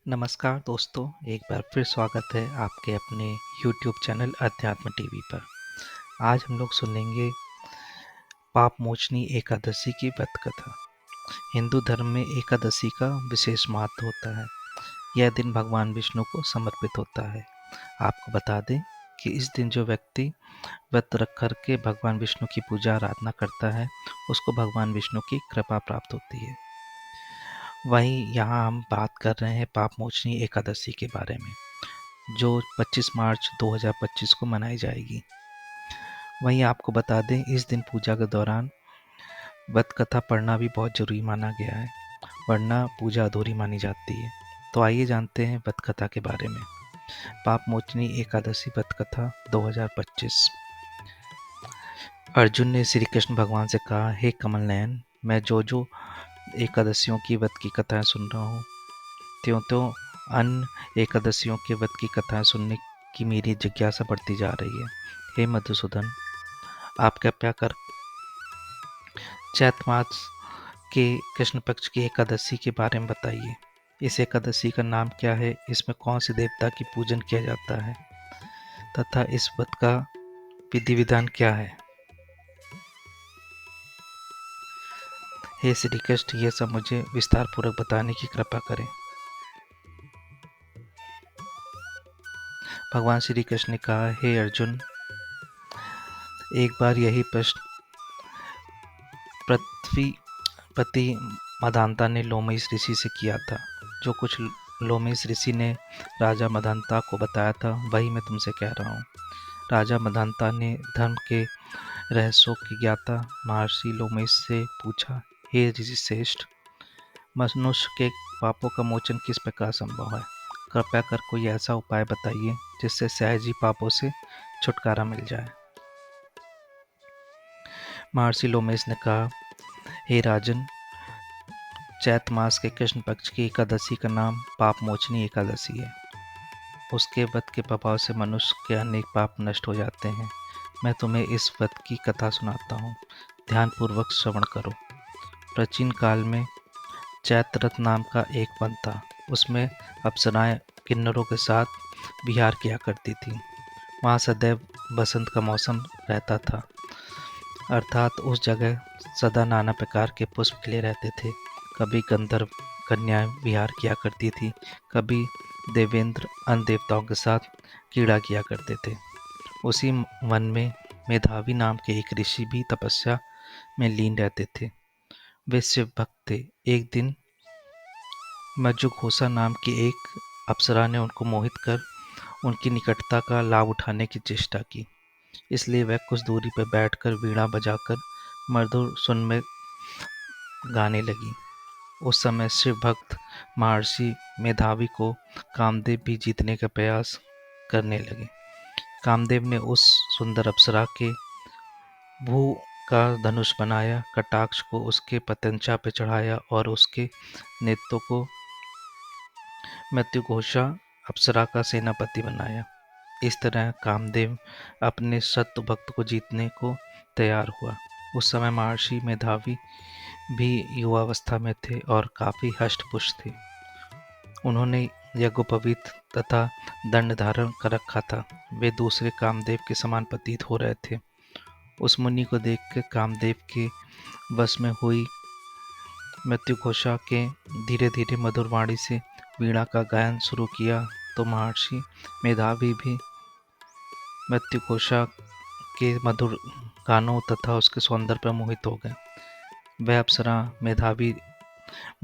नमस्कार दोस्तों, एक बार फिर स्वागत है आपके अपने YouTube चैनल अध्यात्म टीवी पर। आज हम लोग सुनेंगे पाप मोचनी एकादशी की व्रत कथा। हिंदू धर्म में एकादशी का विशेष महत्व होता है। यह दिन भगवान विष्णु को समर्पित होता है। आपको बता दें कि इस दिन जो व्यक्ति व्रत रख कर के भगवान विष्णु की पूजा आराधना करता है, उसको भगवान विष्णु की कृपा प्राप्त होती है। वहीं यहाँ हम बात कर रहे हैं पाप मोचनी एकादशी के बारे में, जो 25 मार्च 2025 को मनाई जाएगी। वहीं आपको बता दें, इस दिन पूजा के दौरान व्रत कथा पढ़ना भी बहुत जरूरी माना गया है, वरना पूजा अधूरी मानी जाती है। तो आइए जानते हैं व्रत कथा के बारे में। पाप मोचनी एकादशी व्रत कथा 2025। अर्जुन ने श्री कृष्ण भगवान से कहा, हे कमल नयन, मैं जो एकादशियों की व्रत की कथाएं सुन रहा हूँ, त्यों त्यों अन्य एकादशियों के व्रत की कथाएं सुनने की मेरी जिज्ञासा बढ़ती जा रही है। हे मधुसूदन, आप कृपया कर चैत्र मास के कृष्ण पक्ष की एकादशी के बारे में बताइए। इस एकादशी का नाम क्या है, इसमें कौन से देवता की पूजन किया जाता है तथा इस व्रत का विधि विधान क्या है। हे श्री कृष्ण, ये सब मुझे विस्तार पूर्वक बताने की कृपा करें। भगवान श्री कृष्ण ने कहा, हे अर्जुन, एक बार यही प्रश्न पृथ्वीपति मदांता ने लोमश ऋषि से किया था। जो कुछ लोमश ऋषि ने राजा मदांता को बताया था, वही मैं तुमसे कह रहा हूँ। राजा मदांता ने धर्म के रहस्यों की ज्ञाता महर्षि लोमश से पूछा, हे ऋषि श्रेष्ठ, मनुष्य के पापों का मोचन किस प्रकार संभव है? कृपया कर कोई ऐसा उपाय बताइए जिससे सहज ही पापों से छुटकारा मिल जाए। महर्षि लोमश ने कहा, हे राजन, चैत्र मास के कृष्ण पक्ष की एकादशी का नाम पाप मोचनी एकादशी है। उसके व्रत के प्रभाव से मनुष्य के अनेक पाप नष्ट हो जाते हैं। मैं तुम्हें इस व्रत की कथा सुनाता हूँ, ध्यानपूर्वक श्रवण करो। प्राचीन काल में चैत्ररथ नाम का एक वन था। उसमें अप्सराएं किन्नरों के साथ विहार किया करती थी। वहाँ सदैव बसंत का मौसम रहता था, अर्थात उस जगह सदा नाना प्रकार के पुष्प खिले रहते थे। कभी गंधर्व कन्याएं विहार किया करती थी, कभी देवेंद्र अन्य देवताओं के साथ क्रीड़ा किया करते थे। उसी वन में मेधावी नाम के एक ऋषि भी तपस्या में लीन रहते थे। वे शिव भक्त थे। एक दिन मज्जुघोषा नाम की एक अप्सरा ने उनको मोहित कर उनकी निकटता का लाभ उठाने की चेष्टा की। इसलिए वह कुछ दूरी पर बैठकर वीणा बजाकर मधुर सुर में गाने लगी। उस समय शिव भक्त महर्षि मेधावी को कामदेव भी जीतने का प्रयास करने लगे। कामदेव ने उस सुंदर अप्सरा के भू का धनुष बनाया, कटाक्ष को उसके पतंचा पे चढ़ाया और उसके नेत्रों को मृत्युघोषा अप्सरा का सेनापति बनाया। इस तरह कामदेव अपने शत्रु भक्त को जीतने को तैयार हुआ। उस समय महर्षि मेधावी भी युवावस्था में थे और काफी हष्टपुष्ट थे। उन्होंने यज्ञोपवीत तथा दंड धारण कर रखा था। वे दूसरे कामदेव के समान प्रतीत हो रहे थे। उस मुनि को देखकर कामदेव के वश में हुई मृत्युघोषा के धीरे धीरे मधुर वाणी से वीणा का गायन शुरू किया तो महर्षि मेधावी भी मृत्युघोषा के मधुर गानों तथा उसके सौंदर्य पर मोहित हो गए। वह अप्सरा मेधावी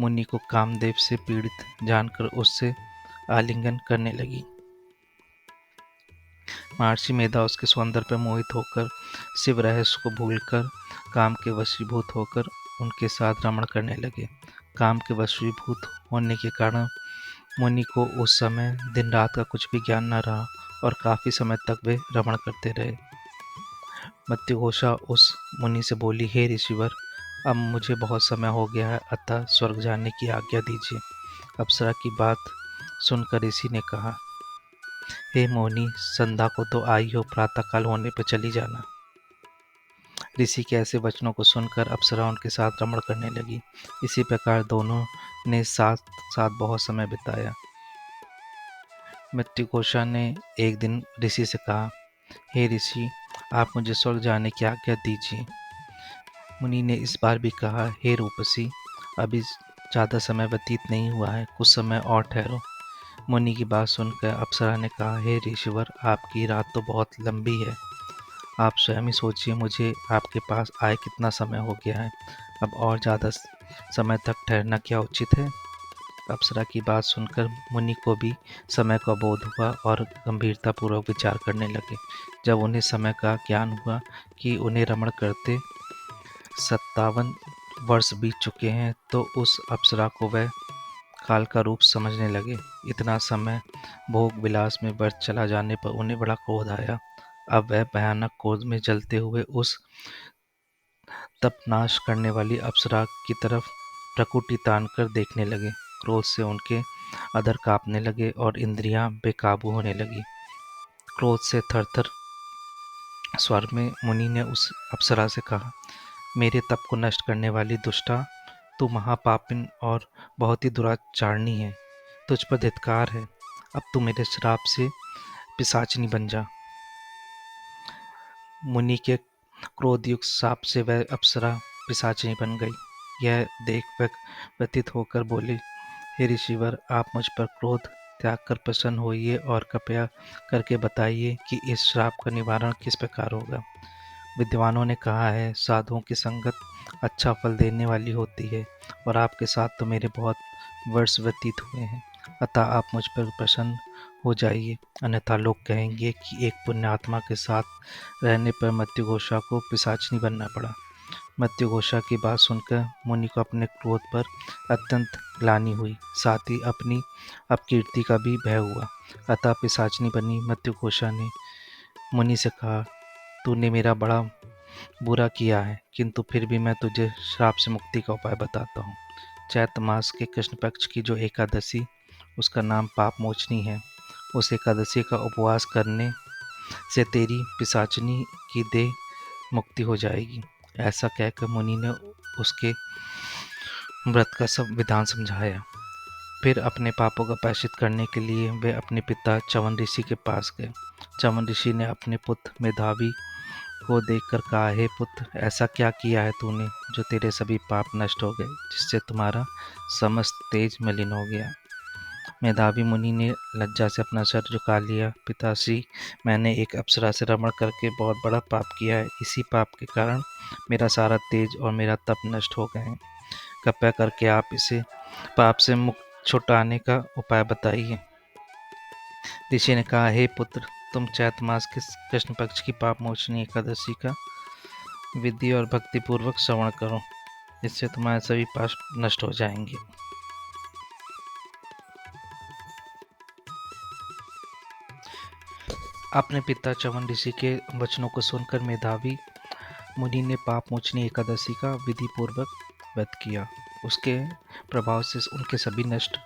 मुनि को कामदेव से पीड़ित जानकर उससे आलिंगन करने लगी। महर्षि मेधा उसके सौंदर्य पर मोहित होकर शिव रहस्य को भूलकर काम के वशीभूत होकर उनके साथ रमण करने लगे। काम के वशीभूत होने के कारण मुनि को उस समय दिन रात का कुछ भी ज्ञान न रहा और काफी समय तक वे रमण करते रहे। मृत्युघोषा उस मुनि से बोली, हे ऋषिवर, अब मुझे बहुत समय हो गया है, अतः स्वर्ग जाने की आज्ञा दीजिए। अप्सरा की बात सुनकर ऋषि ने कहा, हे मोहिनी, संध्या को तो आई हो, प्रातःकाल होने पर चली जाना। ऋषि के ऐसे वचनों को सुनकर अप्सरा उनके साथ रमण करने लगी। इसी प्रकार दोनों ने साथ साथ बहुत समय बिताया। मृत्युकोशा ने एक दिन ऋषि से कहा, हे ऋषि, आप मुझे स्वर्ग जाने की आज्ञा दीजिए। मुनि ने इस बार भी कहा, हे रूपसी, अभी ज़्यादा समय व्यतीत नहीं हुआ है, कुछ समय और ठहरो। मुनि की बात सुनकर अप्सरा ने कहा, हे ऋषिवर, आपकी रात तो बहुत लंबी है। आप स्वयं ही सोचिए, मुझे आपके पास आए कितना समय हो गया है। अब और ज़्यादा समय तक ठहरना क्या उचित है? अप्सरा की बात सुनकर मुनि को भी समय का बोध हुआ और गंभीरतापूर्वक विचार करने लगे। जब उन्हें समय का ज्ञान हुआ कि उन्हें रमण करते 57 वर्ष बीत चुके हैं, तो उस अप्सरा को वह काल का रूप समझने लगे। इतना समय भोग विलास में व्यर्थ चला जाने पर उन्हें बड़ा क्रोध आया। अब वह भयानक क्रोध में जलते हुए उस तपनाश करने वाली अप्सरा की तरफ प्रकुटि तान कर देखने लगे। क्रोध से उनके अधर कांपने लगे और इंद्रियां बेकाबू होने लगी। क्रोध से थरथर स्वर में मुनि ने उस अप्सरा से कहा, मेरे तप को नष्ट करने वाली दुष्टा, तू महापापिन और बहुत ही दुराचारणी है। तुझ पर धिक्कार है। अब तू मेरे श्राप से पिशाचिनी बन जा। मुनि के क्रोधयुक्त शाप से वह अप्सरा पिशाचिनी बन गई। यह देख वह व्यथित होकर बोले, हे ऋषिवर, आप मुझ पर क्रोध त्याग कर प्रसन्न होइए और कृपया करके बताइए कि इस श्राप का निवारण किस प्रकार होगा। विद्वानों ने कहा है, साधुओं की संगत अच्छा फल देने वाली होती है और आपके साथ तो मेरे बहुत वर्ष व्यतीत हुए हैं। अतः आप मुझ पर प्रसन्न हो जाइए, अन्यथा लोग कहेंगे कि एक पुण्यात्मा के साथ रहने पर मृत्युघोषा को पिशाचिनी बनना पड़ा। मृत्युघोषा की बात सुनकर मुनि को अपने क्रोध पर अत्यंत ग्लानि हुई, साथ ही अपनी अपकीर्ति का भी भय हुआ। अतः पिशाचिनी बनी मृत्युघोषा ने मुनि से कहा, तूने मेरा बड़ा बुरा किया है, किंतु फिर भी मैं तुझे श्राप से मुक्ति का उपाय बताता हूँ। चैत्र मास के कृष्ण पक्ष की जो एकादशी, उसका नाम पाप मोचनी है। उस एकादशी का उपवास करने से तेरी पिशाचिनी की देह मुक्ति हो जाएगी। ऐसा कहकर मुनि ने उसके व्रत का सब विधान समझाया। फिर अपने पापों का प्रायश्चित करने के लिए वे अपने पिता च्यवन ऋषि के पास गए। च्यवन ऋषि ने अपने पुत्र मेधावी को देखकर कहा, हे पुत्र, ऐसा क्या किया है तूने जो तेरे सभी पाप नष्ट हो गए, जिससे तुम्हारा समस्त तेज मलिन हो गया। मेधावी मुनि ने लज्जा से अपना सर झुका लिया। पिताश्री, मैंने एक अप्सरा से रमण करके बहुत बड़ा पाप किया है। इसी पाप के कारण मेरा सारा तेज और मेरा तप नष्ट हो गए हैं। कृपया करके आप इसे पाप से मुक्त छुटाने का उपाय बताइए। ऋषि ने कहा, हे पुत्र, तुम चैत्र मास के कृष्ण पक्ष की पाप मोचनी एकादशी का विधि और भक्ति पूर्वक श्रवण करो, इससे तुम्हारे सभी पाप नष्ट हो जाएंगे। अपने पिता च्यवन ऋषि के वचनों को सुनकर मेधावी मुनि ने पाप मोचनी एकादशी का विधि पूर्वक व्रत किया। उसके प्रभाव से उनके सभी नष्ट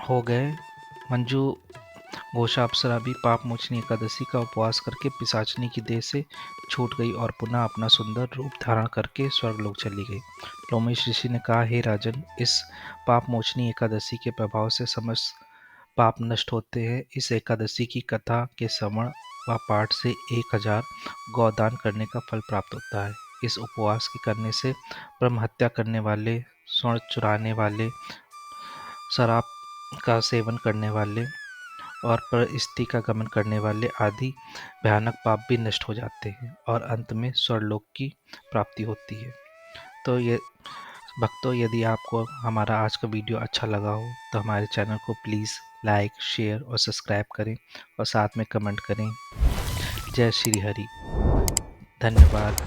हो गए। मंजू घोषा अप्सरा भी पाप मोचनी एकादशी का उपवास करके पिशाचिनी की देह से छूट गई और पुनः अपना सुंदर रूप धारण करके स्वर्गलोक चली गई। लोमेश ऋषि ने कहा, हे राजन, इस पाप मोचनी एकादशी के प्रभाव से समस्त पाप नष्ट होते हैं। इस एकादशी की कथा के श्रवण व पाठ से 1000 गौदान करने का फल प्राप्त होता है। इस उपवास के करने से ब्रह्म हत्या करने वाले, स्वर्ण चुराने वाले, शराब का सेवन करने वाले और परस्त्री का गमन करने वाले आदि भयानक पाप भी नष्ट हो जाते हैं और अंत में स्वर्गलोक की प्राप्ति होती है। तो ये भक्तों, यदि आपको हमारा आज का वीडियो अच्छा लगा हो तो हमारे चैनल को प्लीज़ लाइक, शेयर और सब्सक्राइब करें और साथ में कमेंट करें। जय श्री हरि। धन्यवाद।